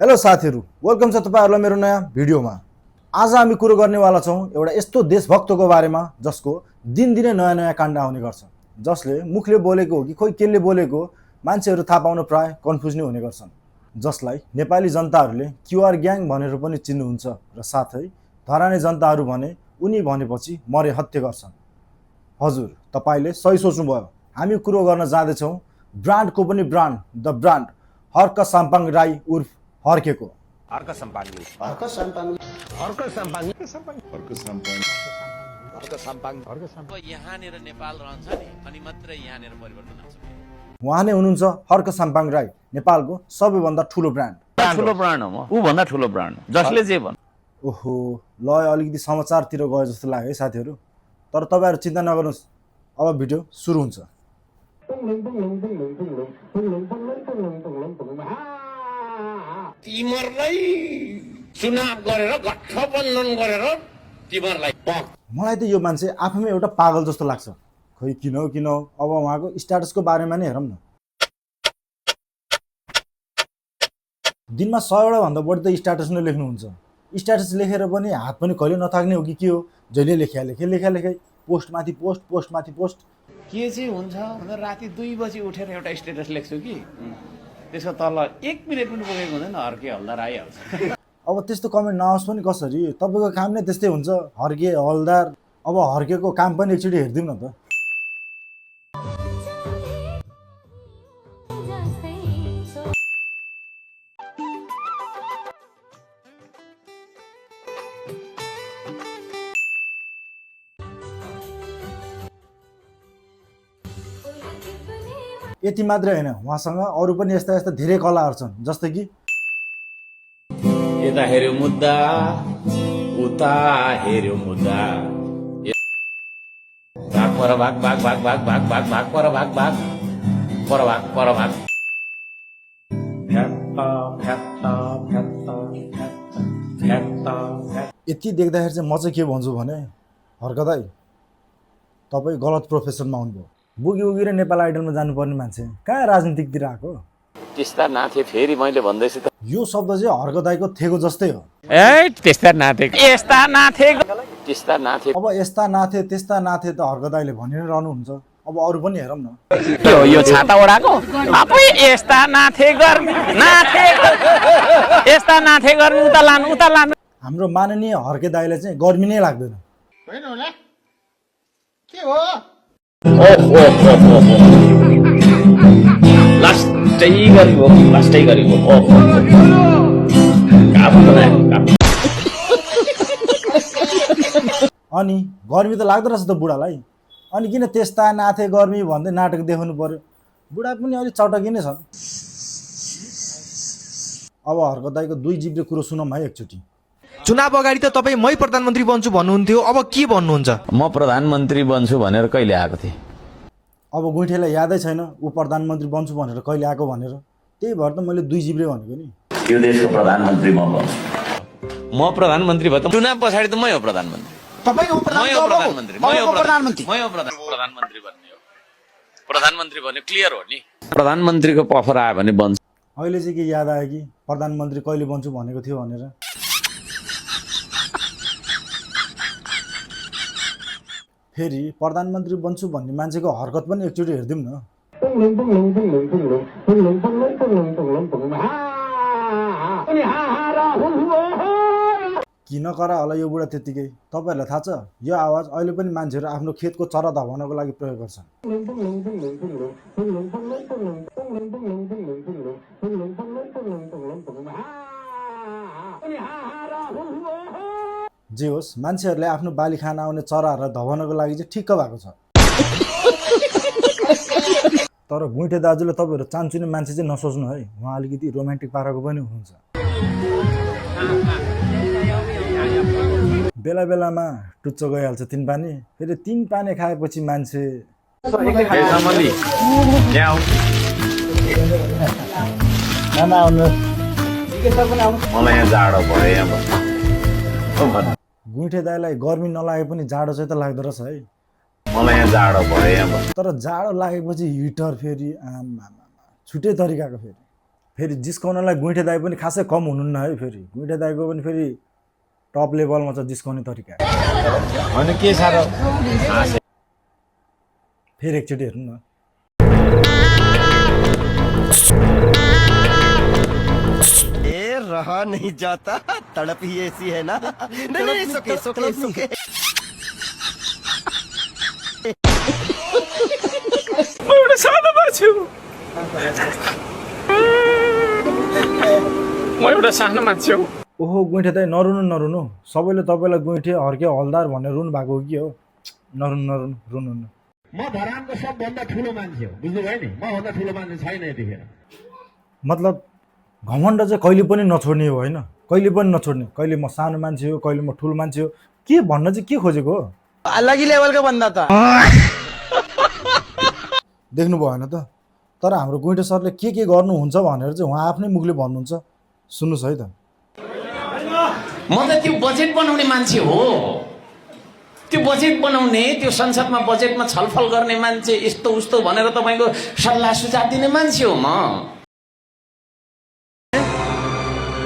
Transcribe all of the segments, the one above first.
Hello साथीहरु, welcome छ तपाईहरुलाई मेरो नयाँ भिडियोमा। आज हामी कुरो गर्नेवाला छौं एउटा यस्तो देशभक्तको बारेमा जसको दिनदिनै नयाँ काण्ड आउने गर्छ, जसले मुखले बोलेको हो कि खोइ केले बोलेको मान्छेहरु थाहा पाउन प्राय कन्फ्युज नै हुने गर्छन्। जसलाई नेपाली जनताहरुले क्यूआर ग्याङ भनेर पनि चिन्नुहुन्छ र साथै धराने जनताहरु भने उनी भनेपछि मरे हत्या गर्छन्। हजुर, तपाईले सही सोच्नुभयो। हामी कुरो गर्न जाँदै छौं ब्रान्डको पनि brand, the brand Harka Sampang Rai उर्फ हर्केको। अर्क सम्पाङ यहाँनिर नेपाल रहन्छ नि अनि मात्रै यहाँनिर परिवर्तन आउँछ। उहाँ नै हुनुहुन्छ हर्क साम्पाङ राई, नेपालको सबैभन्दा ठुलो ब्रान्ड हो म ऊ भन्दा ठुलो ब्रान्ड जसले जे भन्छ। ओहो, ल अलिकति समाचारतिर गयो जस्तो लाग्यो है साथीहरु। तर तपाईहरु चिन्ता नगर्नुस्, अब भिडियो सुरु हुन्छ। तिमीहरुलाई चुनाव गरेर गठबन्धन गरेर तिमीहरुलाई मलाई त यो मान्छे आफैमा एउटा पागल जस्तो लाग्छ। खै किन अब उहाँको स्ट्याटसको बारेमा नै हेरौँ न। दिनमा 100 वटा भन्दा बढी त स्ट्याटस नै लेख्नुहुन्छ। स्ट्याटस लेखेर पनि हात पनि कहिले नथाक्ने हो कि के हो? जहिले लेखे पोस्ट माथि पोस्ट के चाहिँ हुन्छ भन्दा राति 2 बजी उठेर एउटा स्टेटस लेख्छु कि त्यसको तल 1 मिनेट पनि पुगेको हुँदैन, हर्के हल्दार आइहाल्छ। अब त्यस्तो कमेन्ट नआओस् पनि कसरी? तपाईको काम नै त्यस्तै हुन्छ, हर्के हल्दार। अब हर्केको काम पनि एकचोटि हेर्दिउँ न त। यति मात्रै हैन, उहाँसँग अरु पनि यस्ता धेरै कलाहरु छन्, जस्तै कि यता हेर्यो मुद्दा उता हेर्यो मुद्दा भाग यति देख्दाखेरि चाहिँ म चाहिँ के भन्छु भने, हर्क दाइ तपाई गलत प्रोफेसनमा हुनुभयो। बुगी नेपाल आइडलमा जानुपर्ने मान्छे कहाँ राजनीतिकतिर आएको? त्यस्ता नाथे फेरि मैले भन्दैछु त यो शब्द चाहिँ हर्क दाइको थेगो जस्तै हो। ए त्यस्ता नाथे यस्ता नाथे अब यस्ता नाथे त्यस्ता नाथे त हर्क दाइले भनिरहनु हुन्छ। अब अरु पनि हेरौँ न। यो छाता ओढाको आफै यस्ता नाथे गर्ने यस्ता नाथे गर्ने उता लानु। हाम्रो माननीय हर्के दाइले चाहिँ गर्मी नै लाग्दैन। होइन होला के हो? लास्टै गरी अनि गर्मी त लाग्दो रहेछ त बुढालाई। अनि किन त्यस्ता नाथे गर्मी भन्दै नाटक देखाउनु पर्यो? बुढा पनि अलि चटकी नै छन्। अब हर्क दाइको 2 जिब्रे कुरो सुनौँ है एकचोटि। चुनाव अगाडि त तपाई मै प्रधानमन्त्री बन्छु भन्नुहुन्थ्यो, अब के भन्नुहुन्छ? म प्रधानमन्त्री बन्छु भनेर कहिले आएको थिएँ? अब गुइठेलाई यादै छैन ऊ प्रधानमन्त्री बन्छु भनेर कहिले आएको भनेर। त्यही भएर त मैले 2 जिब्रे भनेको नि। यो देशको प्रधानमन्त्री म बन्छु। म प्रधानमन्त्री भए त चुनाव पछाडि त मै हो प्रधानमन्त्री। तपाई हो प्रधानमन्त्री बन्ने हो। प्रधानमन्त्री भने क्लियर हो नि। प्रधानमन्त्रीको अफर आयो भने बन्छ। अहिले चाहिँ के याद आयो कि प्रधानमन्त्री कहिले बन्छु भनेको थियो भनेर? फेरि प्रधानमन्त्री बन्छु भन्ने मान्छेको हरकत पनि एकचोटि हेर्दिउँ न। किन करा होला यो बुढा त्यतिकै? तपाईहरुलाई थाहा छ यो आवाज अहिले पनि मान्छेहरु आफ्नो खेतको चरा धपाउनको लागि प्रयोग गर्छन्। जे होस्, मान्छेहरुले आफ्नो बाली खान आउने चराहरुलाई धपाउनको लागि चाहिँ ठिक्क भएको छ। तर गुइठे दाजुले तपाईहरु चान्चुने मान्छे चाहिँ नसोच्नु है, उहाँ अलिकति रोमान्टिक पाराको पनि हुनुहुन्छ। बेला बेलामा टुच्चो गइहाल्छ 3 पानी, फेरि 3 पानी खाएपछि मान्छे गुइठे दाइलाई गर्मी नलागे पनि जाडो चाहिँ त लाग्दो रहेछ है। मलाई यहाँ जाडो भयो यहाँ। तर जाडो लागेपछि हिटर फेरि आमा छुट्टै तरिकाको फेरि फेरि जिस्काउनलाई गुइठे दाई पनि खासै कम हुनुहुन्न है। फेरि गुइठे दाईको पनि फेरि टप लेभलमा छ जिस्काउने तरिका। होइन के साह्रो फेरि एकचोटि हेर्नु न। रहा नहीं जाता, तड़प ही ऐसी है ना। नहीं, सुके सुके सुके। ओहो गुइठे दाई नरुनु नरुनु, सबैले तपाईँलाई गुइठे हर्के हलदार भनेर रुनु भएको हो कि हो? नरुनु नरुनु, रुनुहुन्न। म धरानको सबभन्दा ठुलो मान्छे हो, बुझ्नुभयो नि? मभन्दा ठुलो मान्छे छैन यतिखेर। मतलब घमण्ड चाहिँ कहिले पनि नछोड्ने हो होइन, कहिले पनि नछोड्ने। कहिले म सानो मान्छे हो, कहिले म ठुलो मान्छे हो, के भन्न चाहिँ के खोजेको हो? अलग ही लेवल का बंदा था। देख्नु भएन त? तर हाम्रो गुइठे सरले के गर्नुहुन्छ भनेर चाहिँ उहाँ आफ्नै मुखले भन्नुहुन्छ। सुन्नुहोस् है त। म त त्यो बजेट बनाउने मान्छे हो, त्यो बजेट बनाउने, त्यो संसदमा बजेटमा छलफल गर्ने मान्छे, यस्तो उस्तो भनेर तपाईँको सल्लाह सुझाव दिने मान्छे हो म।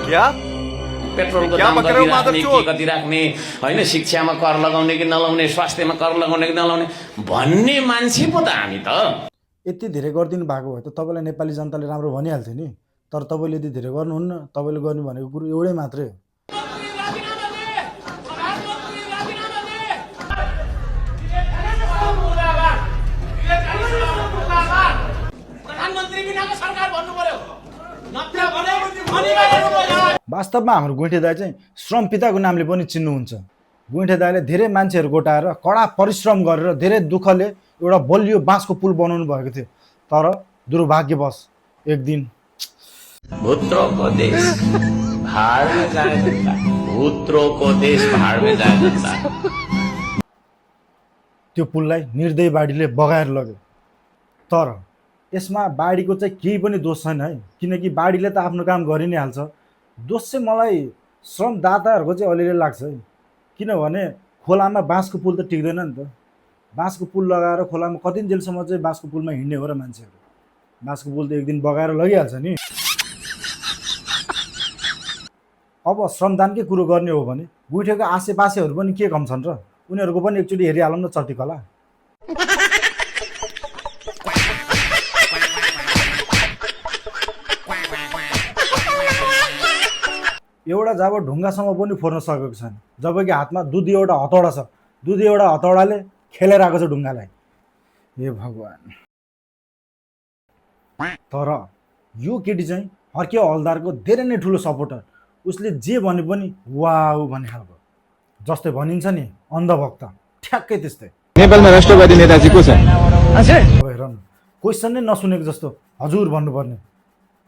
क्या पेट्रोलको दाम कति राख्ने, के कति राख्ने, होइन शिक्षामा कर लगाउने कि नलाउने, स्वास्थ्यमा कर लगाउने कि नलाउने भन्ने मान्छे पो त हामी त। यति धेरै गरिदिनु भएको भए त तपाईँलाई नेपाली जनताले राम्रो भनिहाल्थ्यो नि। तर तपाईँले यति धेरै गर्नुहुन्न। तपाईँले गर्नु भनेको कुरो एउटै मात्रै हो। वास्तवमा हाम्रो गुइठे दाई चाहिँ श्रम पिताको नामले पनि चिन्नुहुन्छ। गुइठे दाईले धेरै मान्छेहरू गोटाएर कडा परिश्रम गरेर धेरै दुःखले एउटा बलियो बाँसको पुल बनाउनु भएको थियो। तर दुर्भाग्यवश एक दिन भूत्रों को देश भाड़ में जाए जनता, भूत्रों को देश भाड़ में जाए जनता। त्यो पुललाई निर्दयी बाढीले बगाएर लग्यो। तर यसमा बाढीको चाहिँ केही पनि दोष छैन है, किनकि बाढीले त आफ्नो काम गरि नै हाल्छ। दोष चाहिँ मलाई श्रमदाताहरूको चाहिँ अलिअलि लाग्छ है। किनभने खोलामा बाँसको पुल त टिक्दैन नि त। बाँसको पुल लगाएर खोलामा कति जेलसम्म चाहिँ बाँसको पुलमा हिँड्ने हो र मान्छेहरू? बाँसको पुल त एक दिन बगाएर लगिहाल्छ नि। अब श्रमदानकै कुरो गर्ने हो भने गुइठेको आसेपासेहरू पनि के कम छन् र? उनीहरूको पनि एकचोटि हेरिहालौँ न चर्तीकला। एउटा जब ढुङ्गासम्म पनि फोर्न सकेको छैन, जबकि हातमा दुधी एउटा हतौडा छ। दुधी एउटा हतौडाले खेलेर आएको छ ढुङ्गालाई। हे भगवान्। तर यो केटी चाहिँ हर्के हलदारको धेरै नै ठुलो सपोर्टर। उसले जे भने पनि वाउ भन्ने खालको, जस्तै भनिन्छ नि अन्धभक्त, ठ्याक्कै त्यस्तै। नेपालमा राष्ट्रवादी नेताजी को छ? अब हेर न, क्वेसन नै नसुनेको जस्तो हजुर भन्नुपर्ने।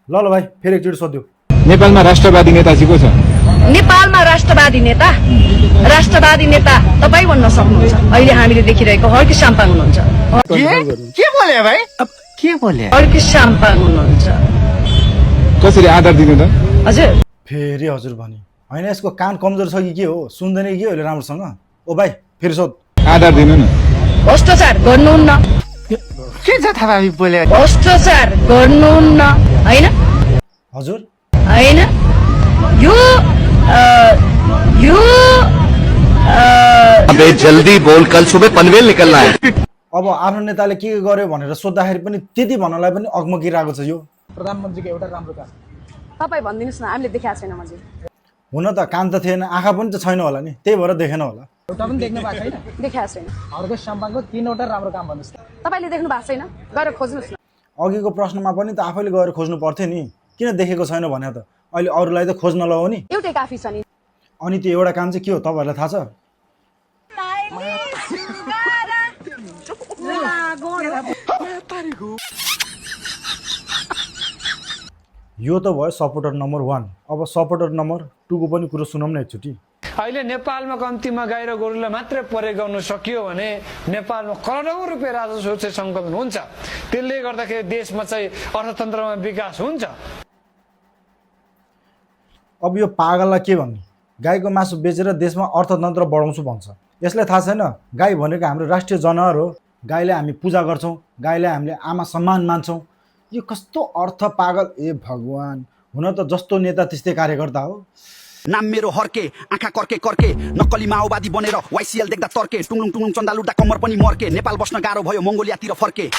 ल ल भाइ फेरि एकचोटि सोध्यो। नेपालमा राष्ट्रवादी नेताजी को छ? नेपालमा राष्ट्रवादी नेता तपाईँ भन्न सक्नुहुन्छ। अहिले हामीले देखिरहेको हर्के साम्पाङ हुनुहुन्छ। के बोले भाई? अब के बोले? हर्के साम्पाङ हुनुहुन्छ। कसरी आधार दिनु त? हजुर फेरि हजुर भने होइन, यसको कान कमजोर छ कि के हो? सुन्दैन कि अहिले राम्रोसँग? ओ भाइ फेरि सोध। आधार दिनु न। भ्रष्टाचार गर्नुहुन्न। के जथाभावी बोले? भ्रष्टाचार गर्नुहुन्न होइन? हजुर होइन, यो अबे जल्दी बोल, कल सुबह पनवेल निकलना है। अब आफ्नो नेताले के गर्यो भनेर सोद्धाखेरि पनि त्यति भन्नलाई पनि अग्मगिरहेको छ यो। प्रधानमन्त्रीको एउटा राम्रो काम तपाईँ भनिदिनुहोस् न, हामीले देखाएको छैन। मैले हुन त कान त थिएन, आँखा पनि त छैन होला नि, त्यही भएर देखेन होला। एउटा पनि देख्नु भएको छैन? देखाएको छैन। हर्के साम्पाङको 3वटा राम्रो काम भन्नुहोस् त। तपाईँले देख्नु भएको छैन? गएर खोज्नुहोस् न। अघिको प्रश्नमा पनि त आफैले गएर खोज्नु पर्थ्यो नि, किन देखेको छैन भने त अहिले अरूलाई त खोज्न लगाऊ नि। एउटै काफी छ नि। अनि त्यो एउटा काम चाहिँ के हो तपाईँहरूलाई थाहा छ? यो त भयो सपोर्टर नम्बर 1। अब सपोर्टर नम्बर 2 को पनि कुरो सुनौँ न एकचोटि। अहिले नेपालमा कम्तीमा गाई र गोरुलाई मात्रै प्रयोग गर्न सकियो भने नेपालमा करोडौँ रुपियाँ राजस्व चाहिँ सङ्कलन हुन्छ। त्यसले गर्दाखेरि देशमा चाहिँ अर्थतन्त्रमा विकास हुन्छ। अब यो पागललाई के भन्ने? गाईको मासु बेचेर देशमा अर्थतन्त्र बढाउँछु भन्छ। यसलाई थाहा छैन गाई भनेको हाम्रो राष्ट्रिय जनावर हो। गाईलाई हामी पूजा गर्छौँ, गाईलाई हामीले आमा सम्मान मान्छौँ। यो कस्तो अर्थ पागल, ए भगवान। हुन त जस्तो नेता त्यस्तै कार्यकर्ता हो। नाम मेरो हर्के, आँखा कर्के कर्के, नक्कली माओवादी बनेर वाइसिएल देख्दा तर्के, टुङलुङ टुङलुङ चन्दा लुट्दा कम्मर पनि मर्के, नेपाल बस्न गाह्रो भयो मङ्गोलियातिर फर्के।